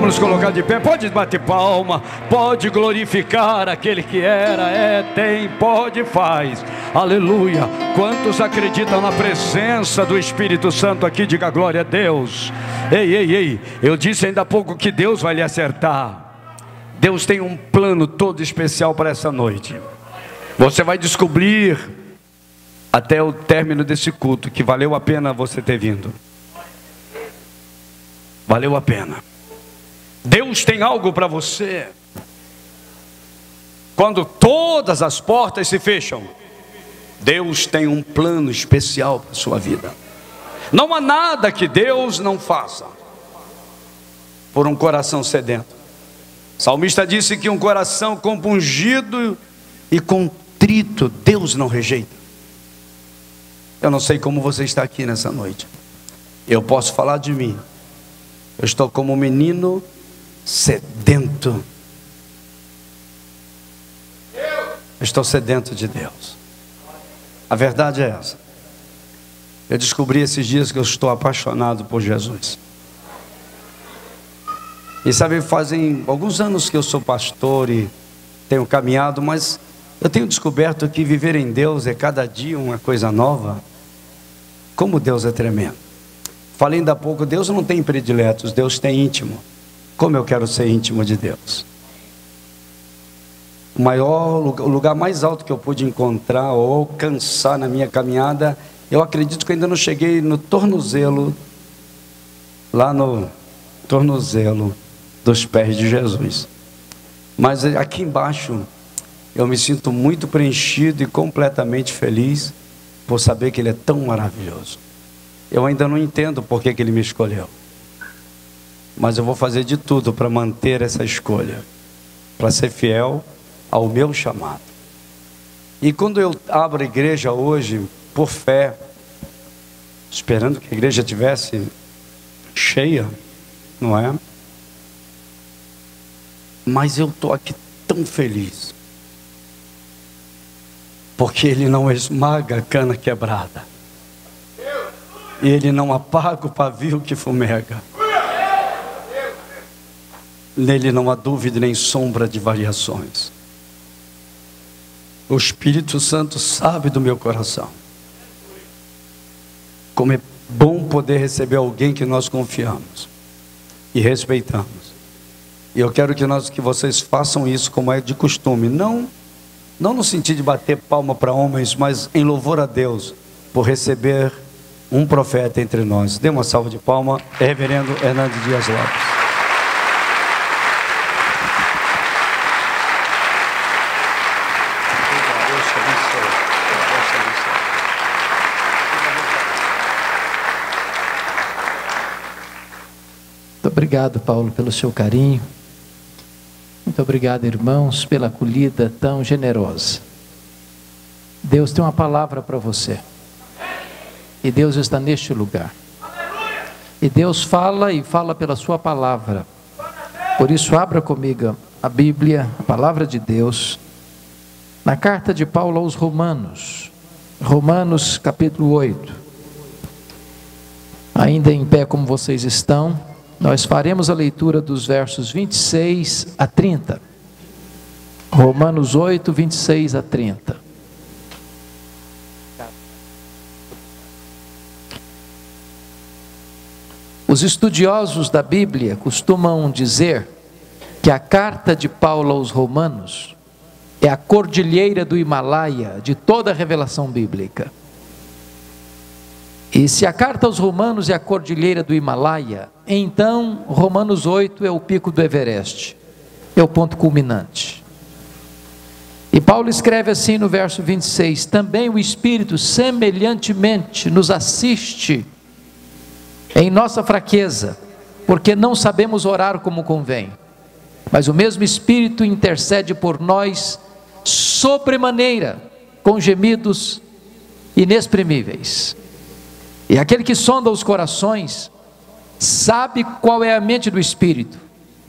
Vamos nos colocar de pé. Pode bater palma, pode glorificar aquele que era, tem, pode e faz. Aleluia. Quantos acreditam na presença do Espírito Santo aqui? Diga glória a Deus. Ei, eu disse ainda há pouco que Deus vai lhe acertar. Deus tem um plano todo especial para essa noite. Você vai descobrir até o término desse culto que valeu a pena você ter vindo. Valeu a pena. Deus tem algo para você. Quando todas as portas se fecham, Deus tem um plano especial para a sua vida. Não há nada que Deus não faça por um coração sedento. O salmista disse que um coração compungido e contrito Deus não rejeita. Eu não sei como você está aqui nessa noite. Eu posso falar de mim. Eu estou como um menino sedento. Eu estou sedento de Deus. A verdade é essa. Eu descobri esses dias que eu estou apaixonado por Jesus. E sabe, fazem alguns anos que eu sou pastor e tenho caminhado, mas eu tenho descoberto que viver em Deus é cada dia uma coisa nova. Como Deus é tremendo. Falei ainda há pouco, Deus não tem prediletos, Deus tem íntimo. Como eu quero ser íntimo de Deus. O lugar mais alto que eu pude encontrar ou alcançar na minha caminhada, eu acredito que ainda não cheguei no tornozelo, lá no tornozelo dos pés de Jesus. Mas aqui embaixo, eu me sinto muito preenchido e completamente feliz por saber que Ele é tão maravilhoso. Eu ainda não entendo por que Ele me escolheu, mas eu vou fazer de tudo para manter essa escolha, para ser fiel ao meu chamado. E quando eu abro a igreja hoje, por fé, esperando que a igreja estivesse cheia, não é? Mas eu estou aqui tão feliz, porque Ele não esmaga a cana quebrada, e Ele não apaga o pavio que fumega. Nele não há dúvida nem sombra de variações. O Espírito Santo sabe do meu coração. Como é bom poder receber alguém que nós confiamos e respeitamos. E eu quero que vocês façam isso como é de costume. Não no sentido de bater palma para homens, mas em louvor a Deus por receber um profeta entre nós. Dê uma salva de palma, reverendo Hernando Dias Lopes. Muito obrigado, Paulo, pelo seu carinho. Muito obrigado, irmãos, pela acolhida tão generosa. Deus tem uma palavra para você. E Deus está neste lugar. E Deus fala e fala pela sua palavra. Por isso, abra comigo a Bíblia, a palavra de Deus, na carta de Paulo aos Romanos. Romanos capítulo 8. Ainda em pé como vocês estão, nós faremos a leitura dos versos 26 a 30. Romanos 8, 26 a 30. Os estudiosos da Bíblia costumam dizer que a carta de Paulo aos Romanos é a cordilheira do Himalaia de toda a revelação bíblica. E se a carta aos Romanos é a cordilheira do Himalaia, então Romanos 8 é o pico do Everest, é o ponto culminante. E Paulo escreve assim no verso 26, também o Espírito semelhantemente nos assiste em nossa fraqueza, porque não sabemos orar como convém, mas o mesmo Espírito intercede por nós sobremaneira, com gemidos inexprimíveis. E aquele que sonda os corações sabe qual é a mente do Espírito,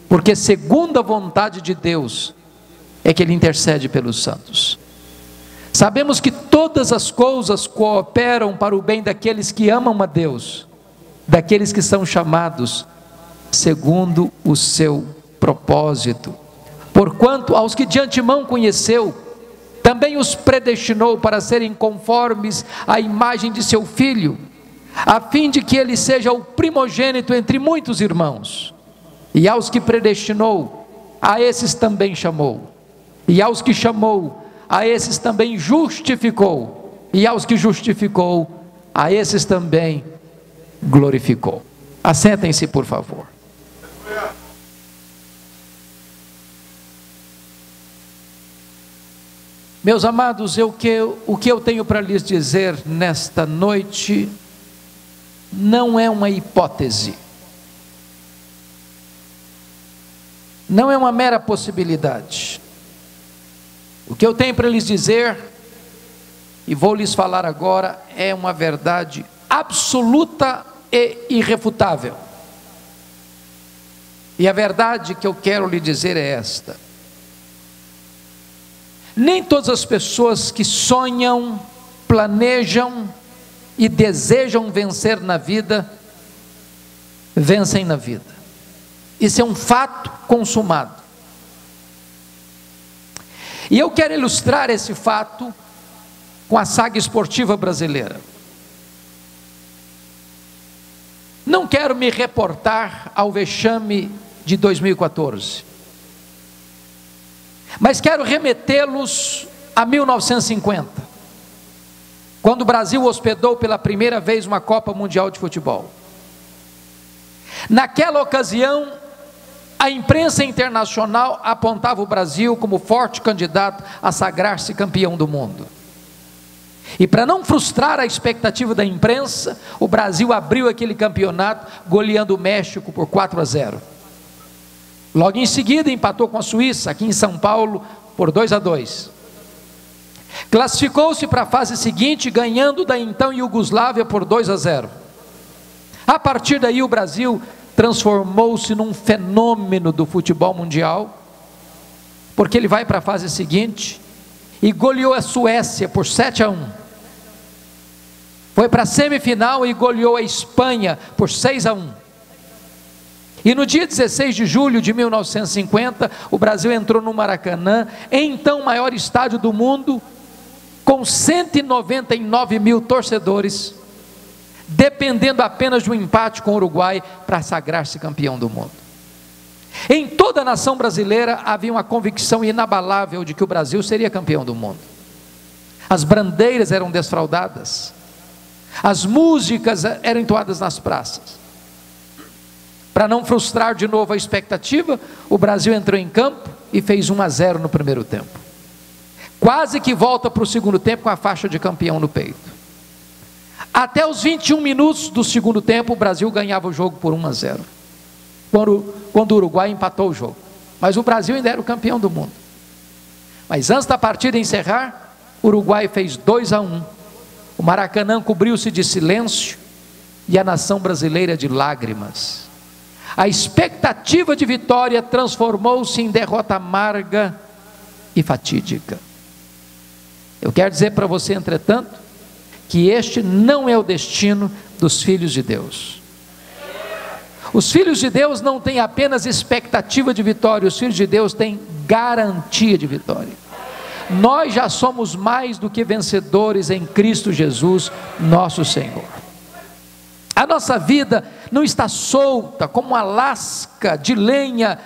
porque segundo a vontade de Deus é que Ele intercede pelos santos. Sabemos que todas as coisas cooperam para o bem daqueles que amam a Deus, daqueles que são chamados segundo o seu propósito. Porquanto aos que de antemão conheceu, também os predestinou para serem conformes à imagem de seu Filho, a fim de que ele seja o primogênito entre muitos irmãos. E aos que predestinou, a esses também chamou. E aos que chamou, a esses também justificou. E aos que justificou, a esses também glorificou. Assentem-se, por favor. Meus amados, o que eu tenho para lhes dizer nesta noite não é uma hipótese, não é uma mera possibilidade. O que eu tenho para lhes dizer, e vou lhes falar agora, é uma verdade absoluta e irrefutável. E a verdade que eu quero lhe dizer é esta: nem todas as pessoas que sonham, planejam e desejam vencer na vida, vencem na vida. Isso é um fato consumado. E eu quero ilustrar esse fato com a saga esportiva brasileira. Não quero me reportar ao vexame de 2014, mas quero remetê-los a 1950, quando o Brasil hospedou pela primeira vez uma Copa Mundial de Futebol. Naquela ocasião, a imprensa internacional apontava o Brasil como forte candidato a sagrar-se campeão do mundo. E para não frustrar a expectativa da imprensa, o Brasil abriu aquele campeonato goleando o México por 4-0. Logo em seguida empatou com a Suíça, aqui em São Paulo, por 2-2. Classificou-se para a fase seguinte, ganhando da então Iugoslávia por 2-0. A partir daí o Brasil transformou-se num fenômeno do futebol mundial, porque ele vai para a fase seguinte e goleou a Suécia por 7-1. Foi para a semifinal e goleou a Espanha por 6-1. E no dia 16 de julho de 1950, o Brasil entrou no Maracanã, então o maior estádio do mundo, com 199 mil torcedores, dependendo apenas de um empate com o Uruguai para sagrar-se campeão do mundo. Em toda a nação brasileira havia uma convicção inabalável de que o Brasil seria campeão do mundo. As bandeiras eram desfraldadas, as músicas eram entoadas nas praças. Para não frustrar de novo a expectativa, o Brasil entrou em campo e fez 1-0 no primeiro tempo. Quase que volta para o segundo tempo com a faixa de campeão no peito. Até os 21 minutos do segundo tempo, o Brasil ganhava o jogo por 1-0. Quando o Uruguai empatou o jogo. Mas o Brasil ainda era o campeão do mundo. Mas antes da partida encerrar, o Uruguai fez 2-1. O Maracanã cobriu-se de silêncio e a nação brasileira de lágrimas. A expectativa de vitória transformou-se em derrota amarga e fatídica. Eu quero dizer para você, entretanto, que este não é o destino dos filhos de Deus. Os filhos de Deus não têm apenas expectativa de vitória, os filhos de Deus têm garantia de vitória. Nós já somos mais do que vencedores em Cristo Jesus, nosso Senhor. A nossa vida não está solta como uma lasca de lenha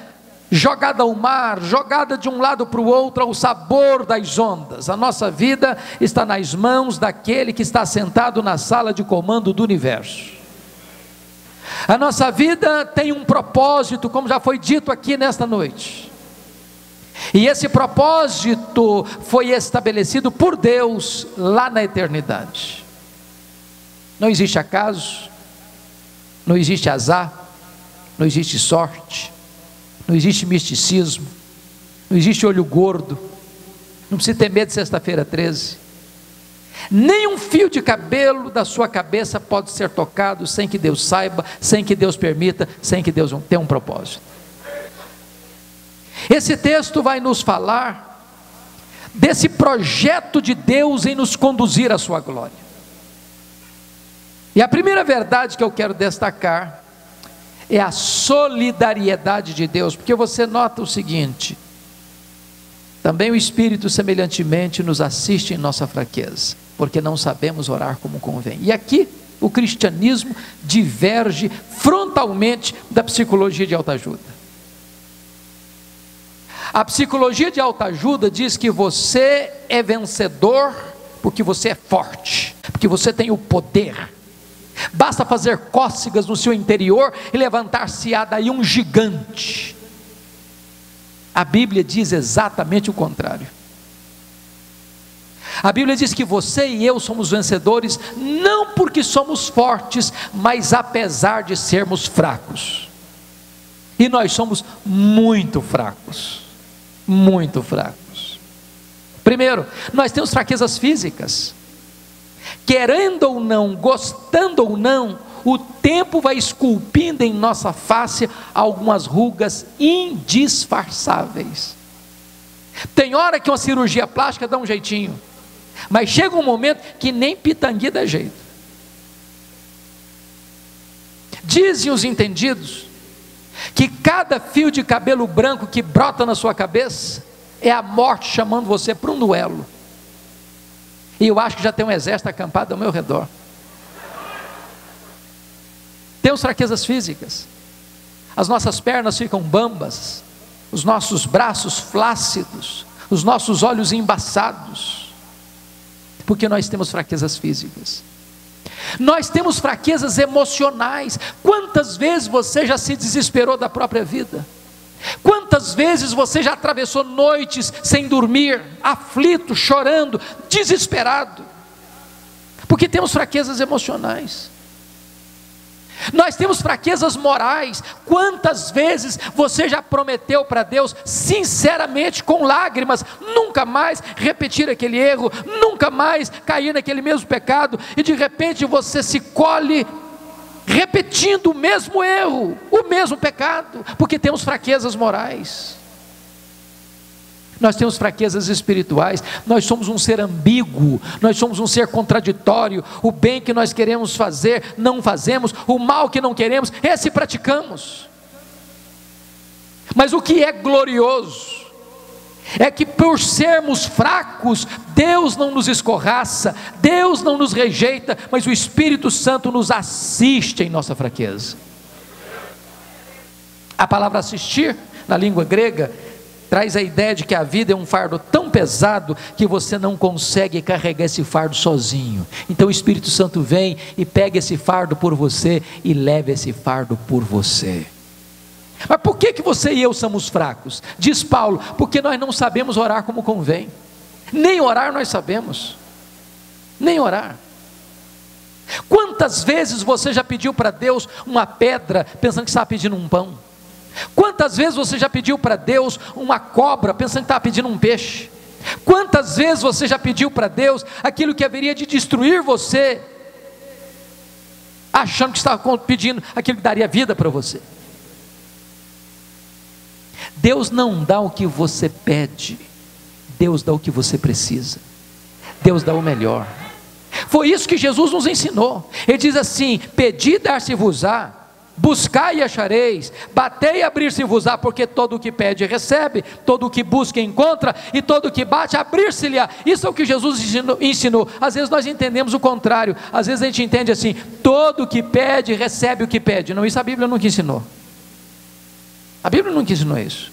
jogada ao mar, jogada de um lado para o outro ao sabor das ondas. A nossa vida está nas mãos daquele que está sentado na sala de comando do universo. A nossa vida tem um propósito, como já foi dito aqui nesta noite. E esse propósito foi estabelecido por Deus lá na eternidade. Não existe acaso, não existe azar, não existe sorte, não existe misticismo, não existe olho gordo, não precisa ter medo de sexta-feira 13. Nem um fio de cabelo da sua cabeça pode ser tocado sem que Deus saiba, sem que Deus permita, sem que Deus tenha um propósito. Esse texto vai nos falar desse projeto de Deus em nos conduzir à sua glória. E a primeira verdade que eu quero destacar é a solidariedade de Deus, porque você nota o seguinte: também o Espírito semelhantemente nos assiste em nossa fraqueza, porque não sabemos orar como convém. E aqui o cristianismo diverge frontalmente da psicologia de autoajuda. A psicologia de autoajuda diz que você é vencedor porque você é forte, porque você tem o poder. Basta fazer cócegas no seu interior e levantar-se-á daí um gigante. A Bíblia diz exatamente o contrário. A Bíblia diz que você e eu somos vencedores, não porque somos fortes, mas apesar de sermos fracos. E nós somos muito fracos, muito fracos. Primeiro, nós temos fraquezas físicas. Querendo ou não, gostando ou não, o tempo vai esculpindo em nossa face algumas rugas indisfarçáveis. Tem hora que uma cirurgia plástica dá um jeitinho, mas chega um momento que nem pitangui dá jeito. Dizem os entendidos que cada fio de cabelo branco que brota na sua cabeça é a morte chamando você para um duelo. E eu acho que já tem um exército acampado ao meu redor. Temos fraquezas físicas. As nossas pernas ficam bambas, os nossos braços flácidos, os nossos olhos embaçados, porque nós temos fraquezas físicas. Nós temos fraquezas emocionais. Quantas vezes você já se desesperou da própria vida? Quantas vezes você já atravessou noites sem dormir, aflito, chorando, desesperado? Porque temos fraquezas emocionais. Nós temos fraquezas morais. Quantas vezes você já prometeu para Deus, sinceramente, com lágrimas, nunca mais repetir aquele erro, nunca mais cair naquele mesmo pecado, e de repente você se colhe repetindo o mesmo erro, o mesmo pecado, porque temos fraquezas morais. Nós temos fraquezas espirituais. Nós somos um ser ambíguo, nós somos um ser contraditório. O bem que nós queremos fazer, não fazemos. O mal que não queremos, esse praticamos. Mas o que é glorioso é que por sermos fracos, Deus não nos escorraça, Deus não nos rejeita, mas o Espírito Santo nos assiste em nossa fraqueza. A palavra assistir, na língua grega, traz a ideia de que a vida é um fardo tão pesado que você não consegue carregar esse fardo sozinho. Então o Espírito Santo vem e pega esse fardo por você e leva esse fardo por você. Mas por que você e eu somos fracos? Diz Paulo, porque nós não sabemos orar como convém. Nem orar nós sabemos, nem orar. Quantas vezes você já pediu para Deus uma pedra, pensando que estava pedindo um pão? Quantas vezes você já pediu para Deus uma cobra, pensando que estava pedindo um peixe? Quantas vezes você já pediu para Deus aquilo que haveria de destruir você, achando que estava pedindo aquilo que daria vida para você? Deus não dá o que você pede, Deus dá o que você precisa, Deus dá o melhor. Foi isso que Jesus nos ensinou. Ele diz assim: pedi, dar-se-vos-á, buscai e achareis, batei e abrir-se-vos-á, porque todo o que pede recebe, todo o que busca encontra, e todo o que bate abrir-se-lhe-á. Isso é o que Jesus ensinou. Às vezes nós entendemos o contrário. Às vezes a gente entende assim: todo o que pede recebe o que pede. Não, isso a Bíblia nunca ensinou. A Bíblia nunca ensinou isso.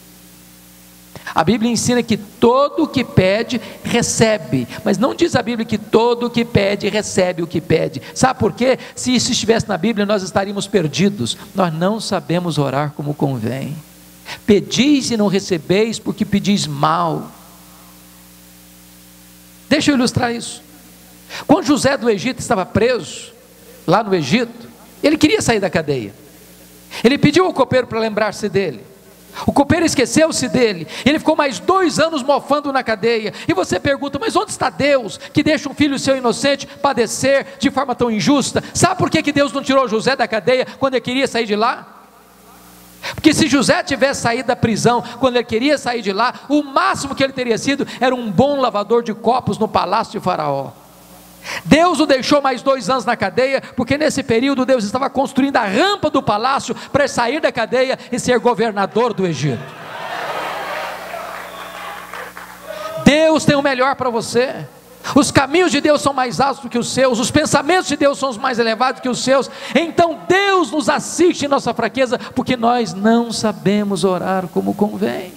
A Bíblia ensina que todo o que pede, recebe. Mas não diz a Bíblia que todo o que pede, recebe o que pede. Sabe por quê? Se isso estivesse na Bíblia, nós estaríamos perdidos. Nós não sabemos orar como convém. Pedis e não recebeis, porque pedis mal. Deixa eu ilustrar isso. Quando José do Egito estava preso, lá no Egito, ele queria sair da cadeia. Ele pediu ao copeiro para lembrar-se dele. O copeiro esqueceu-se dele. Ele ficou mais 2 anos mofando na cadeia. E você pergunta: mas onde está Deus, que deixa um filho seu inocente padecer de forma tão injusta? Sabe por que Deus não tirou José da cadeia quando ele queria sair de lá? Porque se José tivesse saído da prisão quando ele queria sair de lá, o máximo que ele teria sido era um bom lavador de copos no palácio de Faraó. Deus o deixou mais 2 anos na cadeia, porque nesse período Deus estava construindo a rampa do palácio para sair da cadeia e ser governador do Egito. Deus tem o melhor para você. Os caminhos de Deus são mais altos do que os seus, os pensamentos de Deus são os mais elevados que os seus. Então Deus nos assiste em nossa fraqueza, porque nós não sabemos orar como convém.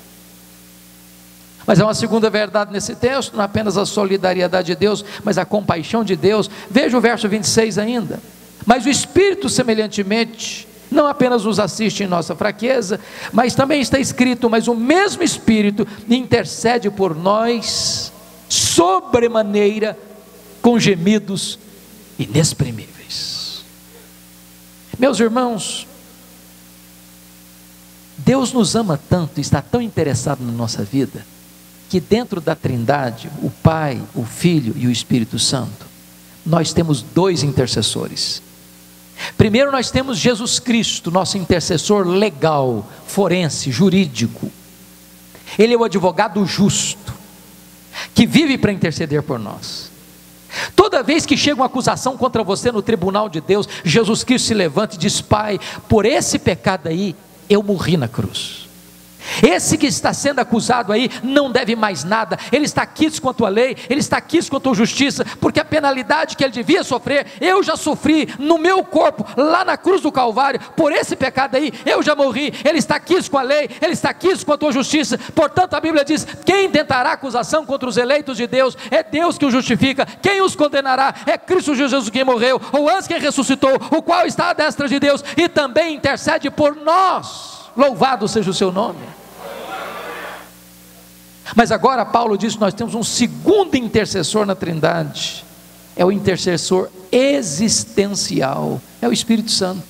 Mas há uma segunda verdade nesse texto, não apenas a solidariedade de Deus, mas a compaixão de Deus. Veja o verso 26 ainda. Mas o Espírito semelhantemente não apenas nos assiste em nossa fraqueza, mas também está escrito: mas o mesmo Espírito intercede por nós sobremaneira com gemidos inexprimíveis. Meus irmãos, Deus nos ama tanto e está tão interessado na nossa vida, que dentro da Trindade, o Pai, o Filho e o Espírito Santo, nós temos 2 intercessores. Primeiro nós temos Jesus Cristo, nosso intercessor legal, forense, jurídico. Ele é o advogado justo, que vive para interceder por nós. Toda vez que chega uma acusação contra você no tribunal de Deus, Jesus Cristo se levanta e diz: Pai, por esse pecado aí, eu morri na cruz. Esse que está sendo acusado aí não deve mais nada, ele está quisto com a tua lei, ele está quisto com a tua justiça, porque a penalidade que ele devia sofrer, eu já sofri no meu corpo, lá na cruz do Calvário. Por esse pecado aí, eu já morri. Ele está quisto com a lei, ele está quisto com a tua justiça. Portanto a Bíblia diz: quem tentará acusação contra os eleitos de Deus? É Deus que os justifica. Quem os condenará? É Cristo Jesus quem morreu, ou antes quem ressuscitou, o qual está à destra de Deus e também intercede por nós. Louvado seja o seu nome. Mas agora Paulo diz que nós temos um segundo intercessor na Trindade. É o intercessor existencial, é o Espírito Santo.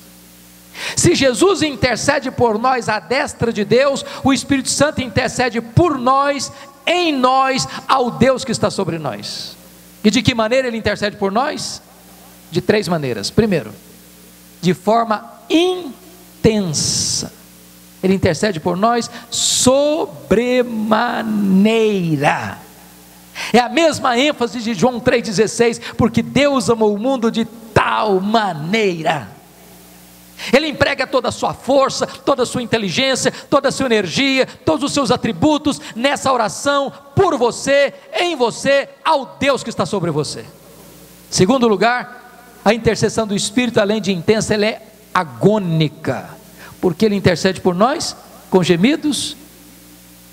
Se Jesus intercede por nós à destra de Deus, o Espírito Santo intercede por nós, em nós, ao Deus que está sobre nós. E de que maneira ele intercede por nós? De 3 maneiras. Primeiro, de forma intensa. Ele intercede por nós sobremaneira. É a mesma ênfase de João 3,16, porque Deus amou o mundo de tal maneira. Ele emprega toda a sua força, toda a sua inteligência, toda a sua energia, todos os seus atributos nessa oração, por você, em você, ao Deus que está sobre você. Segundo lugar, a intercessão do Espírito, além de intensa, ela é agônica, porque ele intercede por nós com gemidos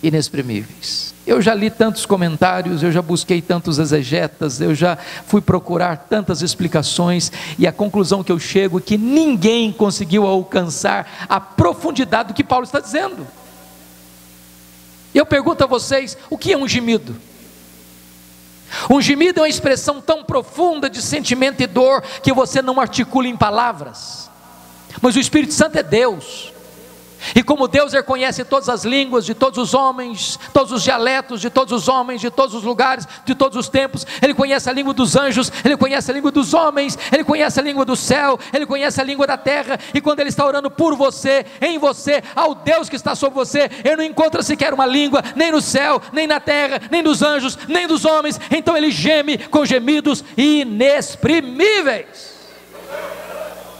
inexprimíveis. Eu já li tantos comentários, eu já busquei tantos exegetas, eu já fui procurar tantas explicações, e a conclusão que eu chego é que ninguém conseguiu alcançar a profundidade do que Paulo está dizendo. Eu pergunto a vocês: o que é um gemido? Um gemido é uma expressão tão profunda de sentimento e dor que você não articula em palavras. Mas o Espírito Santo é Deus, e como Deus, ele conhece todas as línguas de todos os homens, todos os dialetos de todos os homens, de todos os lugares, de todos os tempos. Ele conhece a língua dos anjos, ele conhece a língua dos homens, ele conhece a língua do céu, ele conhece a língua da terra. E quando ele está orando por você, em você, ao Deus que está sobre você, ele não encontra sequer uma língua, nem no céu, nem na terra, nem dos anjos, nem dos homens. Então ele geme com gemidos inexprimíveis.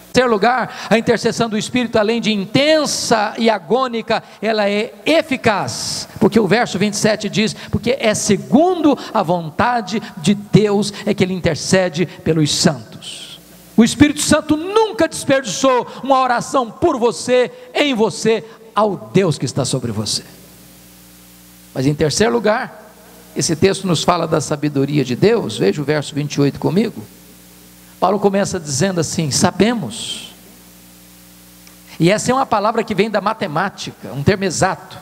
Em terceiro lugar, a intercessão do Espírito, além de intensa e agônica, ela é eficaz, porque o verso 27 diz: porque é segundo a vontade de Deus é que ele intercede pelos santos. O Espírito Santo nunca desperdiçou uma oração por você, em você, ao Deus que está sobre você. Mas em terceiro lugar, esse texto nos fala da sabedoria de Deus. Veja o verso 28 comigo. Paulo começa dizendo assim: sabemos. E essa é uma palavra que vem da matemática, um termo exato.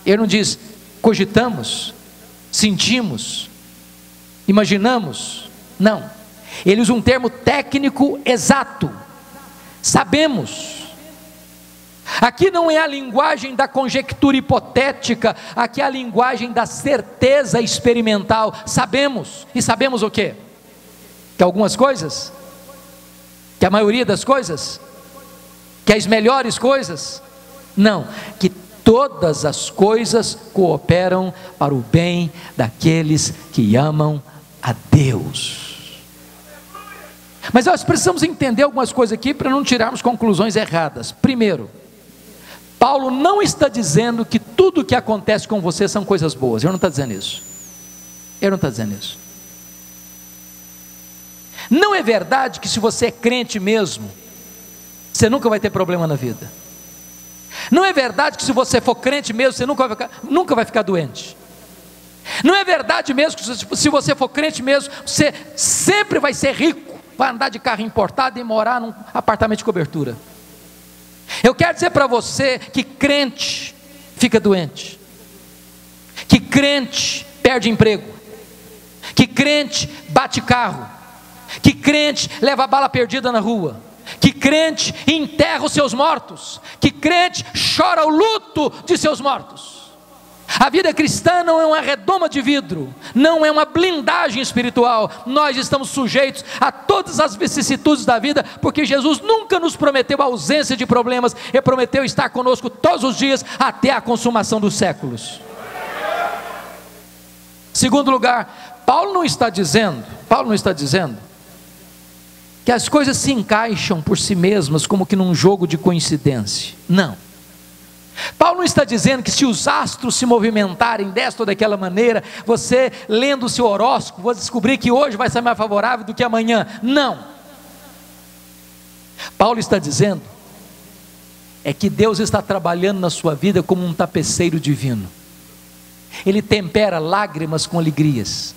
Ele não diz cogitamos, sentimos, imaginamos. Não, ele usa um termo técnico exato. Sabemos. Aqui não é a linguagem da conjectura hipotética, aqui é a linguagem da certeza experimental. Sabemos. E sabemos o quê? Que algumas coisas, que a maioria das coisas, que as melhores coisas, não, que todas as coisas cooperam para o bem daqueles que amam a Deus. Mas nós precisamos entender algumas coisas aqui para não tirarmos conclusões erradas. Primeiro, Paulo não está dizendo que tudo que acontece com você são coisas boas. Ele não está dizendo isso. Ele não está dizendo isso. Não é verdade que se você é crente mesmo, você nunca vai ter problema na vida. Não é verdade que se você for crente mesmo, você nunca vai ficar doente. Não é verdade mesmo que se você for crente mesmo, você sempre vai ser rico, vai andar de carro importado e morar num apartamento de cobertura. Eu quero dizer para você que crente fica doente, que crente perde emprego, que crente bate carro, que crente leva bala perdida na rua, que crente enterra os seus mortos, que crente chora o luto de seus mortos. A vida cristã não é uma redoma de vidro, não é uma blindagem espiritual. Nós estamos sujeitos a todas as vicissitudes da vida, porque Jesus nunca nos prometeu ausência de problemas, Ele prometeu estar conosco todos os dias, até a consumação dos séculos. Segundo lugar, Paulo não está dizendo que as coisas se encaixam por si mesmas, como que num jogo de coincidência. Não. Paulo não está dizendo que se os astros se movimentarem desta ou daquela maneira, você lendo o seu horóscopo, vai descobrir que hoje vai ser mais favorável do que amanhã. Não. Paulo está dizendo é que Deus está trabalhando na sua vida como um tapeceiro divino. Ele tempera lágrimas com alegrias,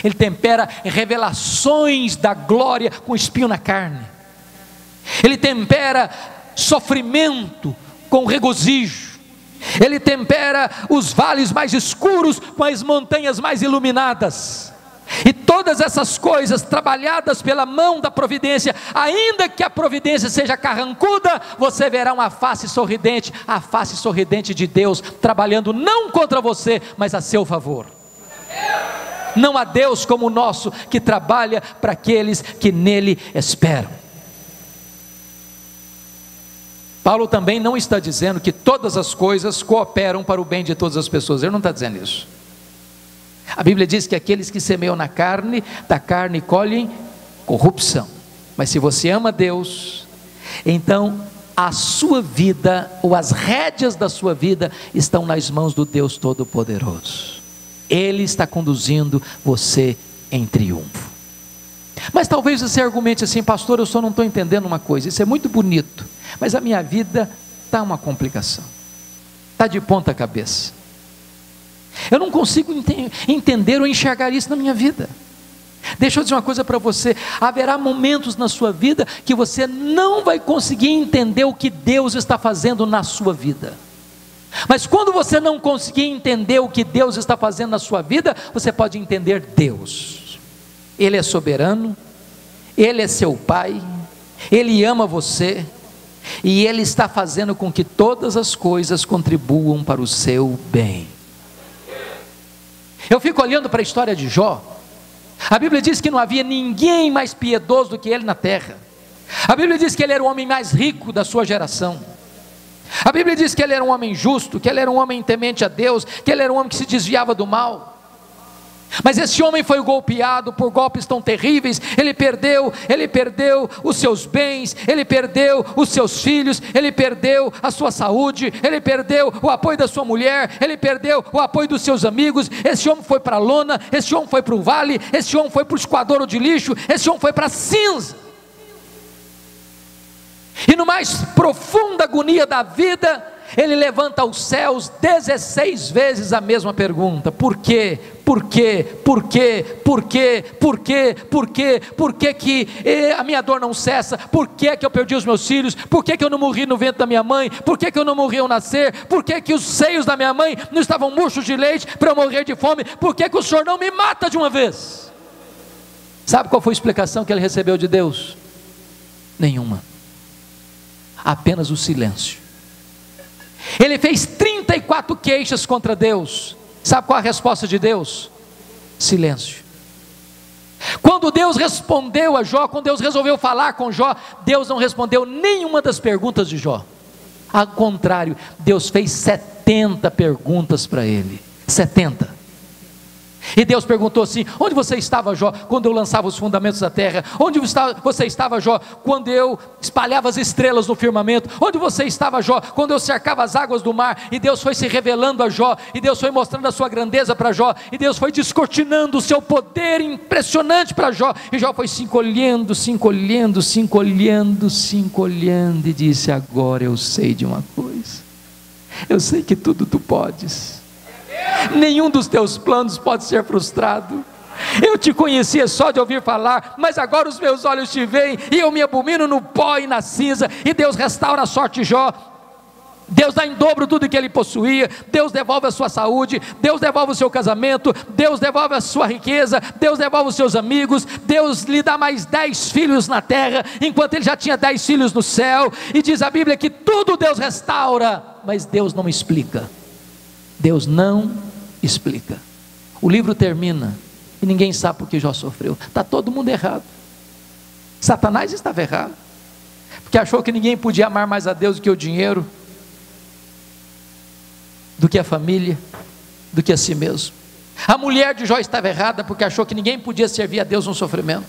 Ele tempera revelações da glória com espinho na carne, Ele tempera sofrimento com regozijo, Ele tempera os vales mais escuros com as montanhas mais iluminadas. E todas essas coisas trabalhadas pela mão da providência, ainda que a providência seja carrancuda, você verá uma face sorridente, a face sorridente de Deus, trabalhando não contra você, mas a seu favor. Não há Deus como o nosso, que trabalha para aqueles que nele esperam. Paulo também não está dizendo que todas as coisas cooperam para o bem de todas as pessoas. Ele não está dizendo isso. A Bíblia diz que aqueles que semeiam na carne, da carne colhem corrupção. Mas se você ama Deus, então a sua vida, ou as rédeas da sua vida, estão nas mãos do Deus Todo-Poderoso. Ele está conduzindo você em triunfo. Mas talvez você argumente assim: pastor, eu só não estou entendendo uma coisa, isso é muito bonito, mas a minha vida está uma complicação, está de ponta cabeça, eu não consigo entender ou enxergar isso na minha vida. Deixa eu dizer uma coisa para você: haverá momentos na sua vida que você não vai conseguir entender o que Deus está fazendo na sua vida. Mas quando você não conseguir entender o que Deus está fazendo na sua vida, você pode entender Deus. Ele é soberano, Ele é seu Pai, Ele ama você, e Ele está fazendo com que todas as coisas contribuam para o seu bem. Eu fico olhando para a história de Jó. A Bíblia diz que não havia ninguém mais piedoso do que ele na terra. A Bíblia diz que ele era o homem mais rico da sua geração. A Bíblia diz que ele era um homem justo, que ele era um homem temente a Deus, que ele era um homem que se desviava do mal. Mas esse homem foi golpeado por golpes tão terríveis. Ele perdeu os seus bens, ele perdeu os seus filhos, ele perdeu a sua saúde, ele perdeu o apoio da sua mulher, ele perdeu o apoio dos seus amigos. Esse homem foi para a lona, esse homem foi para o vale, esse homem foi para o escoadouro de lixo, esse homem foi para a cinza. E no mais profunda agonia da vida, ele levanta aos céus 16 vezes a mesma pergunta: por quê? Por quê? Por quê? Por quê? Por quê? Por quê? Por que que a minha dor não cessa? Por que que eu perdi os meus filhos? Por que que eu não morri no ventre da minha mãe? Por que que eu não morri ao nascer? Por que que os seios da minha mãe não estavam murchos de leite para eu morrer de fome? Por que que o Senhor não me mata de uma vez? Sabe qual foi a explicação que ele recebeu de Deus? Nenhuma. Apenas o silêncio. Ele fez 34 queixas contra Deus. Sabe qual a resposta de Deus? Silêncio. Quando Deus respondeu a Jó, quando Deus resolveu falar com Jó, Deus não respondeu nenhuma das perguntas de Jó. Ao contrário, Deus fez 70 perguntas para ele. 70. E Deus perguntou assim: onde você estava, Jó, quando eu lançava os fundamentos da terra? Onde você estava, Jó, quando eu espalhava as estrelas no firmamento? Onde você estava, Jó, quando eu cercava as águas do mar? E Deus foi se revelando a Jó, e Deus foi mostrando a sua grandeza para Jó, e Deus foi descortinando o seu poder impressionante para Jó, e Jó foi se encolhendo, se encolhendo, se encolhendo, se encolhendo, e disse: agora eu sei de uma coisa, eu sei que tudo tu podes, nenhum dos teus planos pode ser frustrado. Eu te conhecia só de ouvir falar, mas agora os meus olhos te veem, e eu me abomino no pó e na cinza. E Deus restaura a sorte de Jó, Deus dá em dobro tudo que ele possuía, Deus devolve a sua saúde, Deus devolve o seu casamento, Deus devolve a sua riqueza, Deus devolve os seus amigos, Deus lhe dá mais 10 filhos na terra, enquanto ele já tinha 10 filhos no céu. E diz a Bíblia que tudo Deus restaura, mas Deus não explica. Deus não explica. O livro termina e ninguém sabe por que Jó sofreu. Está todo mundo errado. Satanás estava errado, porque achou que ninguém podia amar mais a Deus do que o dinheiro, do que a família, do que a si mesmo. A mulher de Jó estava errada, porque achou que ninguém podia servir a Deus no sofrimento.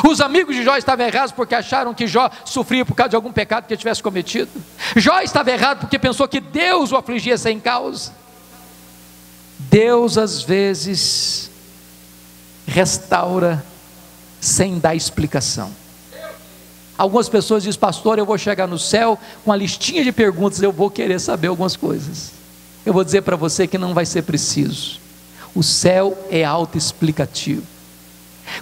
Os amigos de Jó estavam errados, porque acharam que Jó sofria por causa de algum pecado que ele tivesse cometido. Jó estava errado, porque pensou que Deus o afligia sem causa. Deus às vezes restaura sem dar explicação. Algumas pessoas dizem: pastor, eu vou chegar no céu com uma listinha de perguntas, eu vou querer saber algumas coisas. Eu vou dizer para você que não vai ser preciso. O céu é autoexplicativo.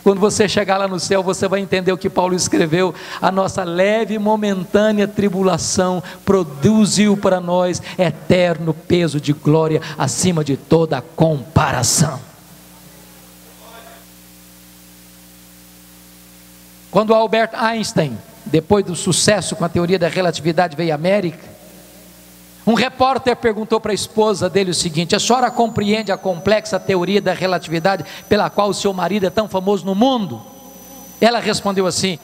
Quando você chegar lá no céu, você vai entender o que Paulo escreveu: a nossa leve e momentânea tribulação produziu para nós eterno peso de glória acima de toda comparação. Quando Albert Einstein, depois do sucesso com a teoria da relatividade, veio à América, um repórter perguntou para a esposa dele o seguinte: a senhora compreende a complexa teoria da relatividade pela qual o seu marido é tão famoso no mundo? Ela respondeu assim: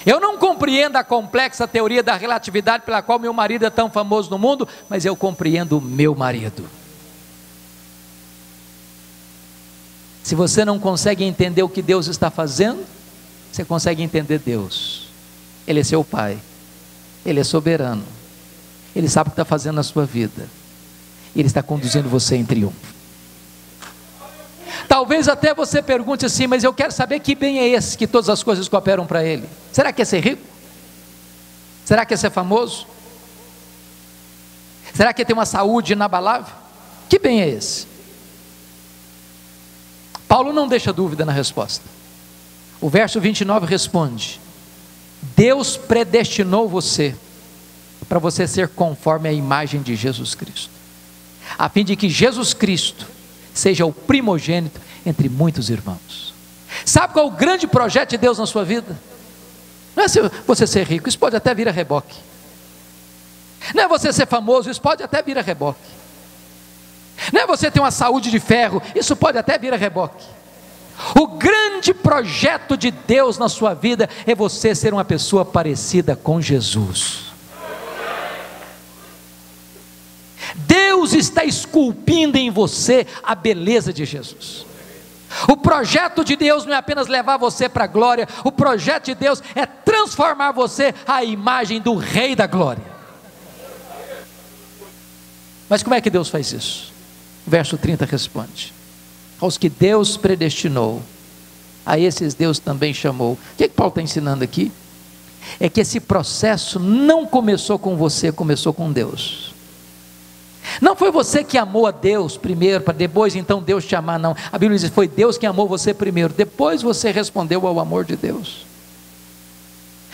eu não compreendo a complexa teoria da relatividade pela qual meu marido é tão famoso no mundo, mas eu compreendo o meu marido. Se você não consegue entender o que Deus está fazendo, você consegue entender Deus. Ele é seu Pai, Ele é soberano, Ele sabe o que está fazendo na sua vida, Ele está conduzindo você em triunfo. Talvez até você pergunte assim: mas eu quero saber que bem é esse que todas as coisas cooperam para ele. Será que é ser rico? Será que é ser famoso? Será que é ter uma saúde inabalável? Que bem é esse? Paulo não deixa dúvida na resposta. O verso 29 responde: Deus predestinou você para você ser conforme a imagem de Jesus Cristo, a fim de que Jesus Cristo seja o primogênito entre muitos irmãos. Sabe qual é o grande projeto de Deus na sua vida? Não é você ser rico, isso pode até vir a reboque. Não é você ser famoso, isso pode até vir a reboque. Não é você ter uma saúde de ferro, isso pode até vir a reboque. O grande projeto de Deus na sua vida é você ser uma pessoa parecida com Jesus. Deus está esculpindo em você a beleza de Jesus. O projeto de Deus não é apenas levar você para a glória, o projeto de Deus é transformar você à imagem do Rei da Glória. Mas como é que Deus faz isso? O verso 30 responde: aos que Deus predestinou, a esses Deus também chamou. O que Paulo está ensinando aqui? É que esse processo não começou com você, começou com Deus. Não foi você que amou a Deus primeiro, para depois então Deus te amar, não. A Bíblia diz: foi Deus que amou você primeiro, depois você respondeu ao amor de Deus.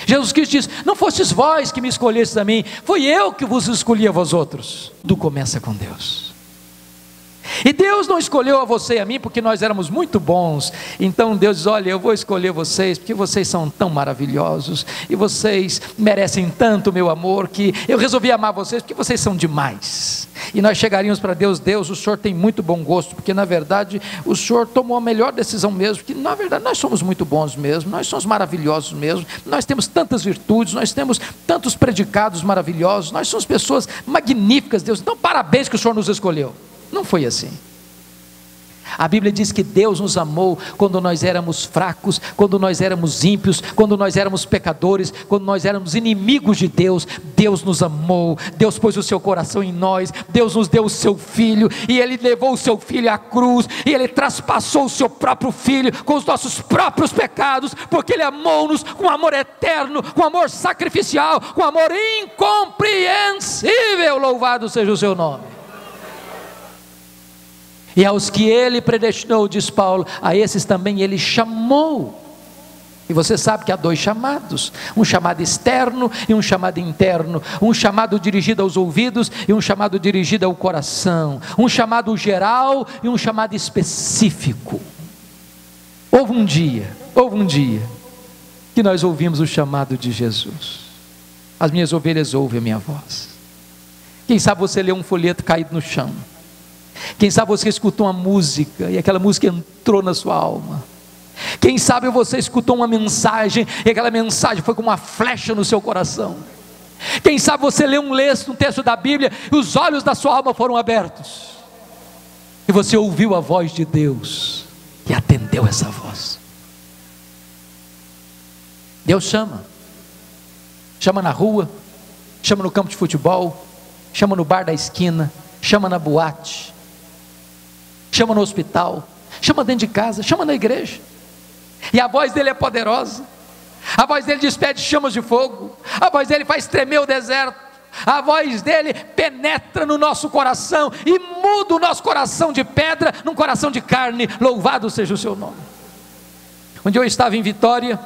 Jesus Cristo diz: não fostes vós que me escolhestes a mim, foi eu que vos escolhi a vós outros. Tudo começa com Deus. E Deus não escolheu a você e a mim porque nós éramos muito bons. Então Deus diz: olha, eu vou escolher vocês porque vocês são tão maravilhosos e vocês merecem tanto o meu amor, que eu resolvi amar vocês porque vocês são demais. E nós chegaríamos para Deus: Deus, o Senhor tem muito bom gosto, porque na verdade o Senhor tomou a melhor decisão mesmo, porque na verdade nós somos muito bons mesmo, nós somos maravilhosos mesmo, nós temos tantas virtudes, nós temos tantos predicados maravilhosos, nós somos pessoas magníficas, Deus, então parabéns que o Senhor nos escolheu. Não foi assim. A Bíblia diz que Deus nos amou quando nós éramos fracos, quando nós éramos ímpios, quando nós éramos pecadores, quando nós éramos inimigos de Deus. Deus nos amou, Deus pôs o seu coração em nós, Deus nos deu o seu Filho, e Ele levou o seu Filho à cruz, e Ele traspassou o seu próprio Filho com os nossos próprios pecados, porque Ele amou-nos com amor eterno, com amor sacrificial, com amor incompreensível. Louvado seja o seu nome. E aos que Ele predestinou, diz Paulo, a esses também Ele chamou. E você sabe que há dois chamados, um chamado externo e um chamado interno, um chamado dirigido aos ouvidos e um chamado dirigido ao coração, um chamado geral e um chamado específico. Houve um dia que nós ouvimos o chamado de Jesus. As minhas ovelhas ouvem a minha voz. Quem sabe você leu um folheto caído no chão, quem sabe você escutou uma música e aquela música entrou na sua alma. Quem sabe você escutou uma mensagem e aquela mensagem foi como uma flecha no seu coração. Quem sabe você leu um texto da Bíblia e os olhos da sua alma foram abertos e você ouviu a voz de Deus e atendeu essa voz. Deus chama na rua, chama no campo de futebol, chama no bar da esquina, chama na boate, chama no hospital, chama dentro de casa, chama na igreja. E a voz dele é poderosa, a voz dele despede chamas de fogo, a voz dele faz tremer o deserto, a voz dele penetra no nosso coração e muda o nosso coração de pedra num coração de carne. Louvado seja o seu nome. Um dia eu estava em Vitória,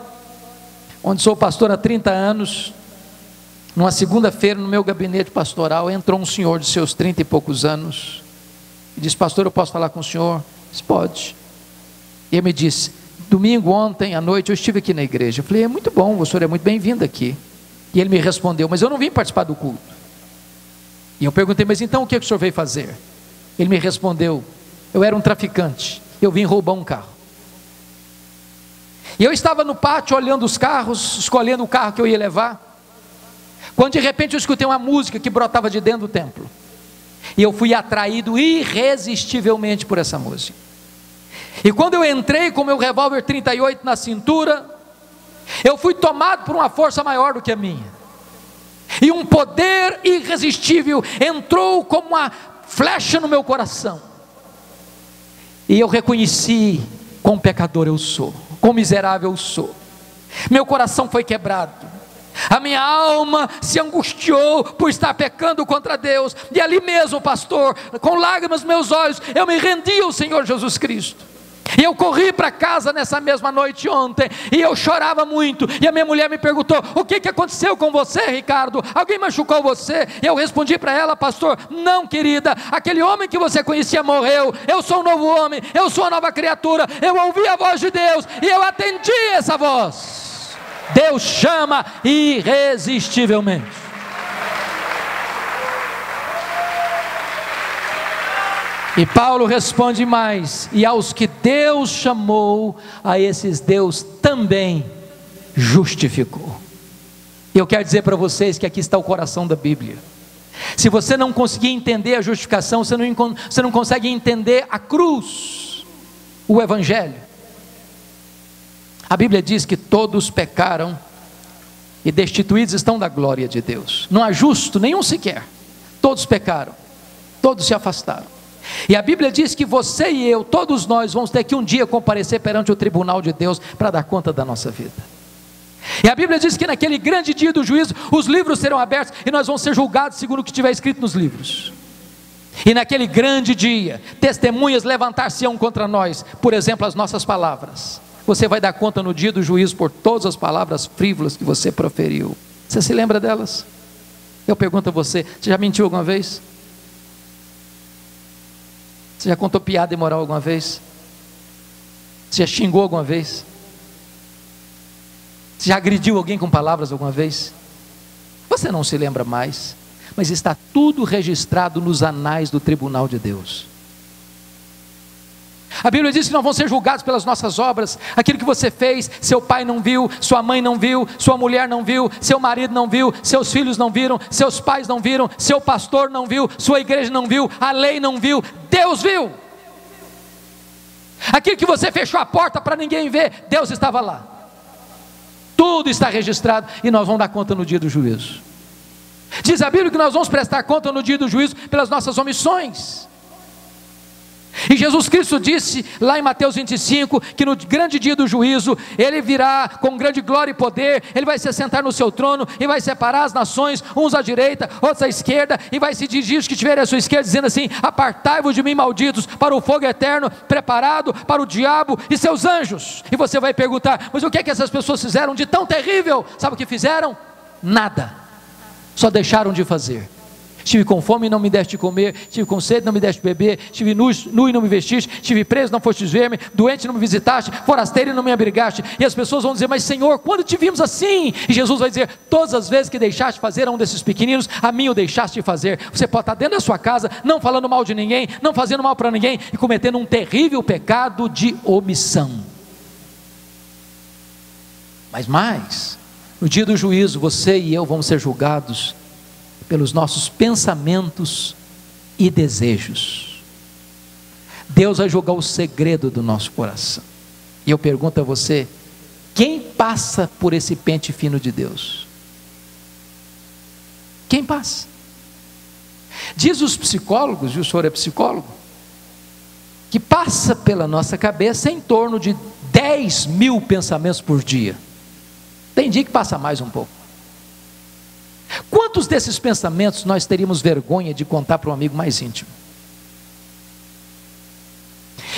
onde sou pastor há 30 anos, numa segunda-feira no meu gabinete pastoral, entrou um senhor de seus 30 e poucos anos, e disse: pastor, eu posso falar com o senhor? Eu disse: pode. E ele me disse: domingo, ontem à noite, eu estive aqui na igreja. Eu falei: é muito bom, o senhor é muito bem-vindo aqui. E ele me respondeu: mas eu não vim participar do culto. E eu perguntei: mas então o que o senhor veio fazer? Ele me respondeu: eu era um traficante, eu vim roubar um carro. E eu estava no pátio olhando os carros, escolhendo o carro que eu ia levar, quando de repente eu escutei uma música que brotava de dentro do templo, e eu fui atraído irresistivelmente por essa música. E quando eu entrei com meu revólver 38 na cintura, eu fui tomado por uma força maior do que a minha, e um poder irresistível entrou como uma flecha no meu coração, e eu reconheci quão pecador eu sou, quão miserável eu sou. Meu coração foi quebrado, a minha alma se angustiou por estar pecando contra Deus, e ali mesmo, pastor, com lágrimas nos meus olhos, eu me rendi ao Senhor Jesus Cristo. E eu corri para casa nessa mesma noite ontem, e eu chorava muito, e a minha mulher me perguntou: o que aconteceu com você, Ricardo? Alguém machucou você? E eu respondi para ela: pastor, não, querida, aquele homem que você conhecia morreu, eu sou um novo homem, eu sou uma nova criatura, eu ouvi a voz de Deus, e eu atendi essa voz. Deus chama irresistivelmente. E Paulo responde mais: e aos que Deus chamou, a esses Deus também justificou. E eu quero dizer para vocês que aqui está o coração da Bíblia. Se você não conseguir entender a justificação, você não consegue entender a cruz, o Evangelho. A Bíblia diz que todos pecaram e destituídos estão da glória de Deus. Não há justo nenhum sequer. Todos pecaram, todos se afastaram. E a Bíblia diz que você e eu, todos nós, vamos ter que um dia comparecer perante o tribunal de Deus para dar conta da nossa vida. E a Bíblia diz que naquele grande dia do juízo, os livros serão abertos e nós vamos ser julgados segundo o que estiver escrito nos livros. E naquele grande dia, testemunhas levantar-se-ão contra nós, por exemplo, as nossas palavras. Você vai dar conta no dia do juízo por todas as palavras frívolas que você proferiu. Você se lembra delas? Eu pergunto a você: você já mentiu alguma vez? Você já contou piada imoral alguma vez? Você já xingou alguma vez? Você já agrediu alguém com palavras alguma vez? Você não se lembra mais, mas está tudo registrado nos anais do tribunal de Deus. A Bíblia diz que nós vamos ser julgados pelas nossas obras. Aquilo que você fez, seu pai não viu, sua mãe não viu, sua mulher não viu, seu marido não viu, seus filhos não viram, seus pais não viram, seu pastor não viu, sua igreja não viu, a lei não viu, Deus viu. Aquilo que você fechou a porta para ninguém ver, Deus estava lá. Tudo está registrado e nós vamos dar conta no dia do juízo. Diz a Bíblia que nós vamos prestar conta no dia do juízo pelas nossas omissões. E Jesus Cristo disse lá em Mateus 25, que no grande dia do juízo, Ele virá com grande glória e poder, Ele vai se sentar no seu trono, e vai separar as nações, uns à direita, outros à esquerda, e vai se dirigir os que estiverem à sua esquerda, dizendo assim: apartai-vos de mim, malditos, para o fogo eterno, preparado para o diabo e seus anjos. E você vai perguntar: mas o que é que essas pessoas fizeram de tão terrível? Sabe o que fizeram? Nada, só deixaram de fazer. Estive com fome e não me deste de comer, estive com sede e não me deste de beber, estive nu e não me vestiste, estive preso e não fostes ver-me, doente e não me visitaste, forasteiro e não me abrigaste. E as pessoas vão dizer: mas Senhor, quando te vimos assim? E Jesus vai dizer: todas as vezes que deixaste fazer a um desses pequeninos, a mim o deixaste de fazer. Você pode estar dentro da sua casa, não falando mal de ninguém, não fazendo mal para ninguém, e cometendo um terrível pecado de omissão. Mas mais, no dia do juízo, você e eu vamos ser julgados pelos nossos pensamentos e desejos. Deus vai julgar o segredo do nosso coração. E eu pergunto a você: quem passa por esse pente fino de Deus? Quem passa? Diz os psicólogos, e o senhor é psicólogo, que passa pela nossa cabeça em torno de 10 mil pensamentos por dia. Tem dia que passa mais um pouco. Quantos desses pensamentos nós teríamos vergonha de contar para um amigo mais íntimo?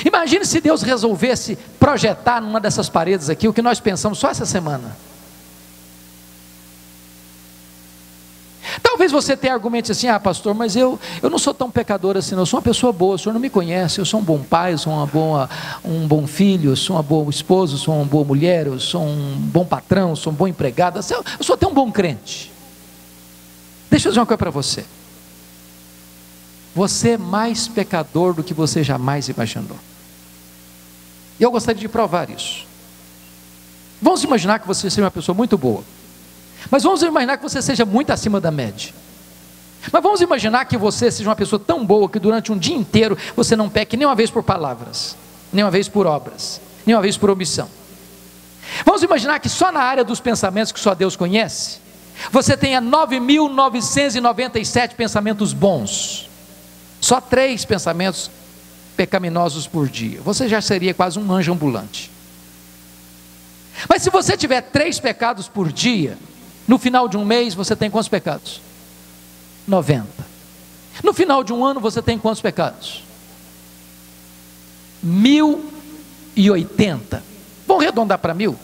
Imagine se Deus resolvesse projetar numa dessas paredes aqui o que nós pensamos só essa semana. Talvez você tenha argumentos assim: ah, pastor, mas eu não sou tão pecador assim, eu sou uma pessoa boa, o senhor não me conhece, eu sou um bom pai, eu sou um bom filho, eu sou uma boa esposa, eu sou uma boa mulher, eu sou um bom patrão, eu sou um bom empregado, eu sou até um bom crente. Deixa eu dizer uma coisa para você: você é mais pecador do que você jamais imaginou. E eu gostaria de provar isso. Vamos imaginar que você seja uma pessoa muito boa, mas vamos imaginar que você seja muito acima da média. Mas vamos imaginar que você seja uma pessoa tão boa que durante um dia inteiro você não peque nem uma vez por palavras, nem uma vez por obras, nem uma vez por omissão. Vamos imaginar que só na área dos pensamentos, que só Deus conhece, você tenha 9.997 pensamentos bons, só 3 pensamentos pecaminosos por dia. Você já seria quase um anjo ambulante. Mas se você tiver 3 pecados por dia, no final de um mês você tem quantos pecados? 90. No final de um ano você tem quantos pecados? 1080. Vamos arredondar para 1000?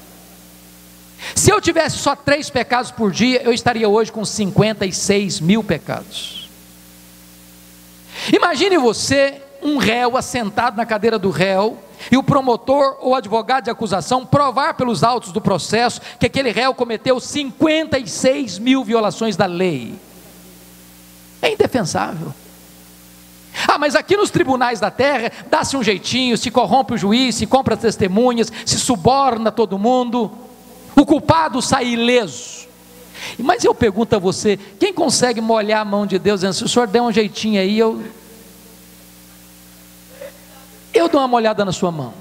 Se eu tivesse só 3 pecados por dia, eu estaria hoje com 56 mil pecados. Imagine você, um réu, assentado na cadeira do réu, e o promotor ou advogado de acusação provar pelos autos do processo que aquele réu cometeu 56 mil violações da lei. É indefensável. Ah, mas aqui nos tribunais da terra dá-se um jeitinho, se corrompe o juiz, se compra testemunhas, se suborna todo mundo, o culpado sai ileso. Mas eu pergunto a você: quem consegue molhar a mão de Deus dizendo: se o senhor der um jeitinho aí, eu dou uma molhada na sua mão?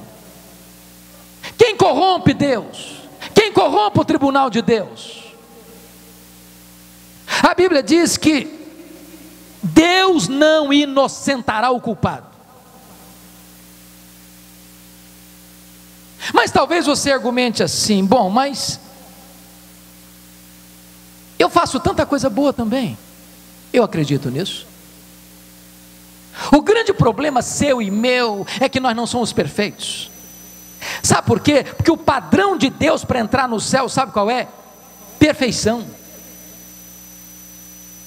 Quem corrompe Deus? Quem corrompe o tribunal de Deus? A Bíblia diz que Deus não inocentará o culpado. Mas talvez você argumente assim: bom, mas eu faço tanta coisa boa também. Eu acredito nisso. O grande problema seu e meu é que nós não somos perfeitos. Sabe por quê? Porque o padrão de Deus para entrar no céu, sabe qual é? Perfeição.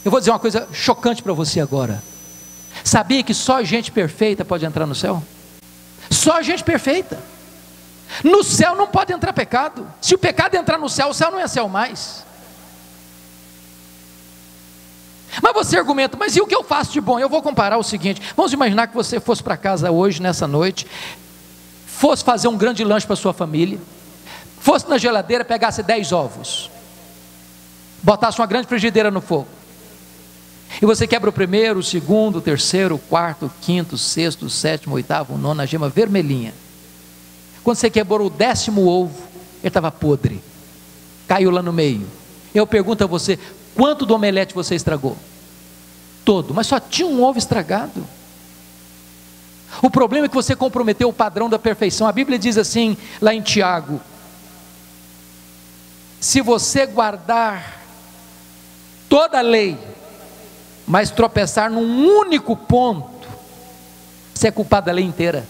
Eu vou dizer uma coisa chocante para você agora. Sabia que só gente perfeita pode entrar no céu? Só gente perfeita. No céu não pode entrar pecado. Se o pecado entrar no céu, o céu não é céu mais. Mas você argumenta: mas e o que eu faço de bom? Eu vou comparar o seguinte: vamos imaginar que você fosse para casa hoje, nessa noite, fosse fazer um grande lanche para sua família, fosse na geladeira, pegasse 10 ovos, botasse uma grande frigideira no fogo, e você quebra o primeiro, o segundo, o terceiro, o quarto, o quinto, o sexto, o sétimo, o oitavo, o nono, a gema vermelhinha. Quando você quebrou o 10º ovo, ele estava podre, caiu lá no meio. Eu pergunto a você, quanto do omelete você estragou? Todo, mas só tinha um ovo estragado. O problema é que você comprometeu o padrão da perfeição. A Bíblia diz assim, lá em Tiago: se você guardar toda a lei, mas tropeçar num único ponto, você é culpado da lei inteira.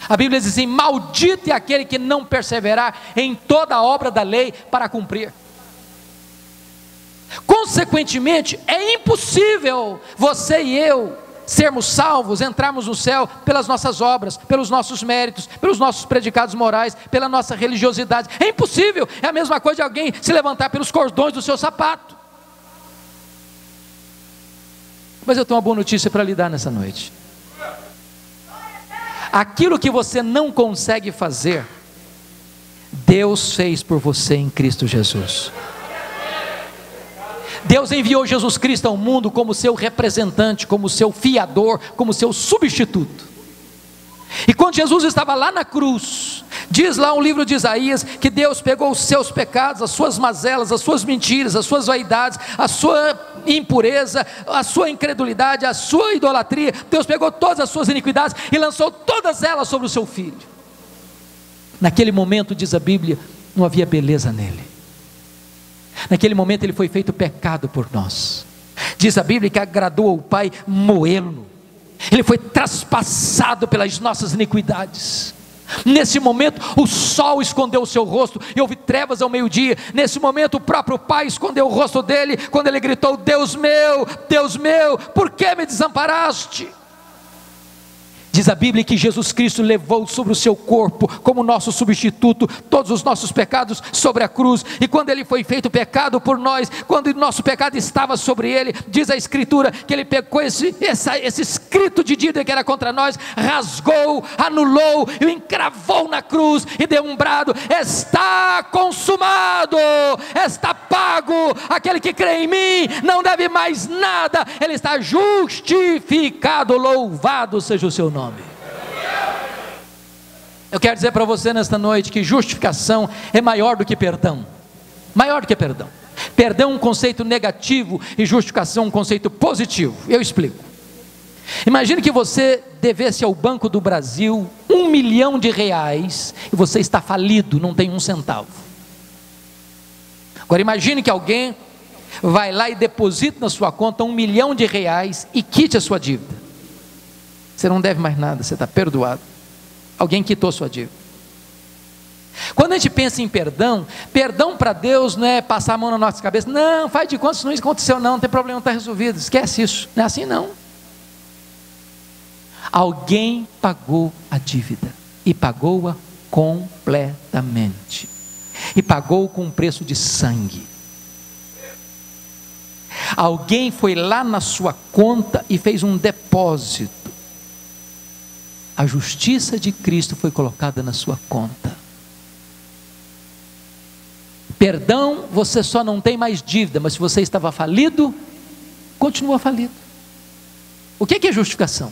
A Bíblia diz assim: maldito é aquele que não perseverar em toda a obra da lei para cumprir. Consequentemente, é impossível você e eu sermos salvos, entrarmos no céu pelas nossas obras, pelos nossos méritos, pelos nossos predicados morais, pela nossa religiosidade. É impossível. É a mesma coisa de alguém se levantar pelos cordões do seu sapato. Mas eu tenho uma boa notícia para lhe dar nessa noite. Aquilo que você não consegue fazer, Deus fez por você em Cristo Jesus. Deus enviou Jesus Cristo ao mundo como seu representante, como seu fiador, como seu substituto. E quando Jesus estava lá na cruz, diz lá o livro de Isaías, que Deus pegou os seus pecados, as suas mazelas, as suas mentiras, as suas vaidades, a sua impureza, a sua incredulidade, a sua idolatria. Deus pegou todas as suas iniquidades e lançou todas elas sobre o seu filho. Naquele momento, diz a Bíblia, não havia beleza nele. Naquele momento ele foi feito pecado por nós. Diz a Bíblia que agradou ao Pai moê-lo. Ele foi traspassado pelas nossas iniquidades. Nesse momento o sol escondeu o seu rosto e houve trevas ao meio-dia. Nesse momento o próprio Pai escondeu o rosto dele, quando ele gritou: Deus meu, por que me desamparaste? Diz a Bíblia que Jesus Cristo levou sobre o seu corpo, como nosso substituto, todos os nossos pecados sobre a cruz. E quando ele foi feito pecado por nós, quando o nosso pecado estava sobre ele, diz a Escritura que ele pegou esse escrito de dívida que era contra nós, rasgou, anulou e o encravou na cruz e deu um brado: está consumado, está pago. Aquele que crê em mim não deve mais nada, ele está justificado. Louvado seja o seu nome. Eu quero dizer para você nesta noite que justificação é maior do que perdão. Maior do que perdão. Perdão é um conceito negativo e justificação é um conceito positivo. Eu explico. Imagine que você devesse ao Banco do Brasil R$1 milhão e você está falido, não tem um centavo. Agora imagine que alguém vai lá e deposita na sua conta R$1 milhão e quite a sua dívida. Você não deve mais nada, você está perdoado. Alguém quitou sua dívida. Quando a gente pensa em perdão, perdão para Deus não é passar a mão na nossa cabeça. Não, faz de conta, isso não aconteceu não tem problema, está resolvido, esquece isso. Não é assim não. Alguém pagou a dívida, e pagou-a completamente, e pagou com um preço de sangue. Alguém foi lá na sua conta e fez um depósito. A justiça de Cristo foi colocada na sua conta. Perdão, você só não tem mais dívida, mas se você estava falido, continua falido. O que é justificação?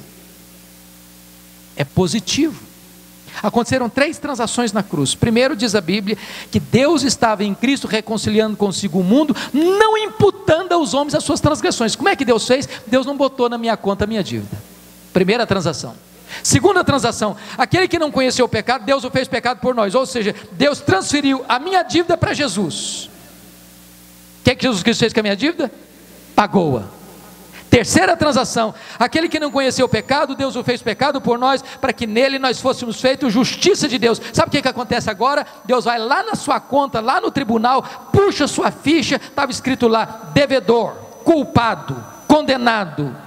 É positivo. Aconteceram 3 transações na cruz. Primeiro, diz a Bíblia que Deus estava em Cristo reconciliando consigo o mundo, não imputando aos homens as suas transgressões. Como é que Deus fez? Deus não botou na minha conta a minha dívida. Primeira transação. Segunda transação: aquele que não conheceu o pecado, Deus o fez pecado por nós. Ou seja, Deus transferiu a minha dívida para Jesus. O que é que Jesus Cristo fez com a minha dívida? Pagou-a. Terceira transação: aquele que não conheceu o pecado, Deus o fez pecado por nós, para que nele nós fôssemos feitos justiça de Deus. Sabe o que acontece agora? Deus vai lá na sua conta, lá no tribunal, puxa sua ficha, estava escrito lá: devedor, culpado, condenado.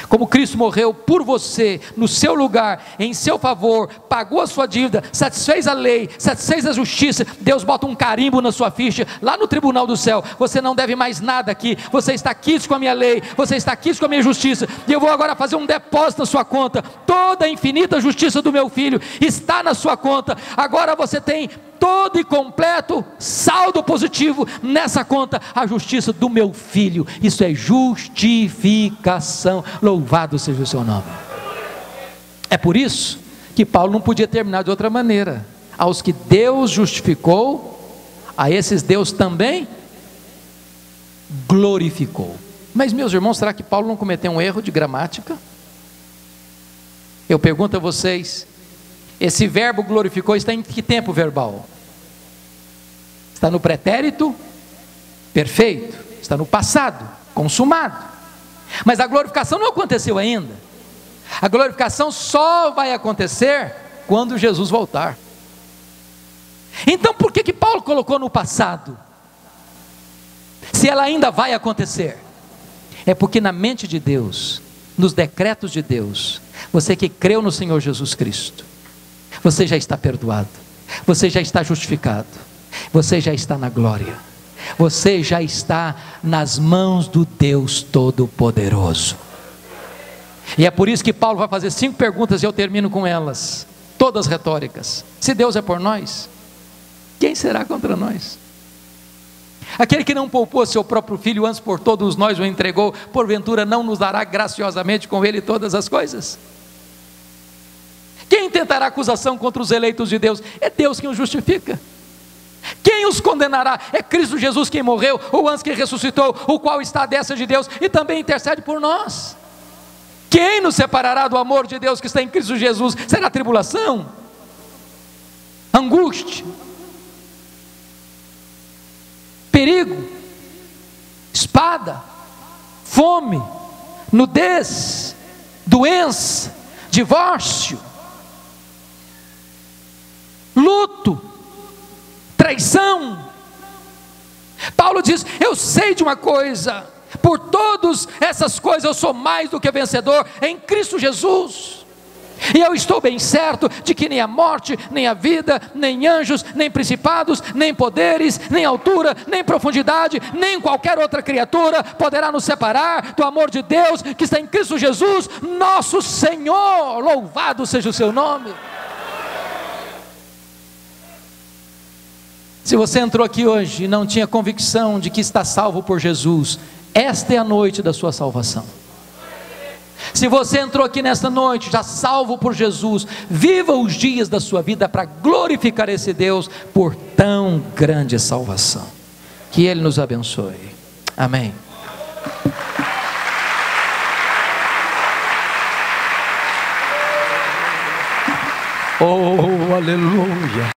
Como Cristo morreu por você, no seu lugar, em seu favor, pagou a sua dívida, satisfez a lei, satisfez a justiça, Deus bota um carimbo na sua ficha, lá no tribunal do céu: você não deve mais nada aqui, você está quisto com a minha lei, você está quisto com a minha justiça, e eu vou agora fazer um depósito na sua conta. Toda a infinita justiça do meu filho está na sua conta. Agora você tem todo e completo saldo positivo nessa conta, a justiça do meu filho. Isso é justificação. Louvado seja o seu nome. É por isso que Paulo não podia terminar de outra maneira. Aos que Deus justificou, a esses Deus também glorificou. Mas, meus irmãos, será que Paulo não cometeu um erro de gramática? Eu pergunto a vocês, esse verbo glorificou está em que tempo verbal? Está no pretérito perfeito, está no passado, consumado. Mas a glorificação não aconteceu ainda. A glorificação só vai acontecer quando Jesus voltar. Então por que Paulo colocou no passado? Se ela ainda vai acontecer. É porque na mente de Deus, nos decretos de Deus, você que creu no Senhor Jesus Cristo, você já está perdoado, você já está justificado, você já está na glória, você já está nas mãos do Deus Todo-Poderoso. E é por isso que Paulo vai fazer 5 perguntas e eu termino com elas, todas retóricas. Se Deus é por nós, quem será contra nós? Aquele que não poupou seu próprio filho, antes por todos nós o entregou, porventura não nos dará graciosamente com ele todas as coisas? Quem tentará acusação contra os eleitos de Deus? É Deus quem os justifica. Quem os condenará? É Cristo Jesus quem morreu, ou antes que ressuscitou, o qual está à destra de Deus e também intercede por nós. Quem nos separará do amor de Deus que está em Cristo Jesus? Será tribulação? Angústia? Perigo? Espada? Fome? Nudez? Doença? Divórcio? Luto? Traição? Paulo diz: eu sei de uma coisa, por todas essas coisas eu sou mais do que vencedor em Cristo Jesus. E eu estou bem certo de que nem a morte, nem a vida, nem anjos, nem principados, nem poderes, nem altura, nem profundidade, nem qualquer outra criatura poderá nos separar do amor de Deus que está em Cristo Jesus, nosso Senhor. Louvado seja o seu nome. Se você entrou aqui hoje e não tinha convicção de que está salvo por Jesus, esta é a noite da sua salvação. Se você entrou aqui nesta noite já salvo por Jesus, viva os dias da sua vida para glorificar esse Deus por tão grande salvação. Que Ele nos abençoe. Amém. Oh, aleluia.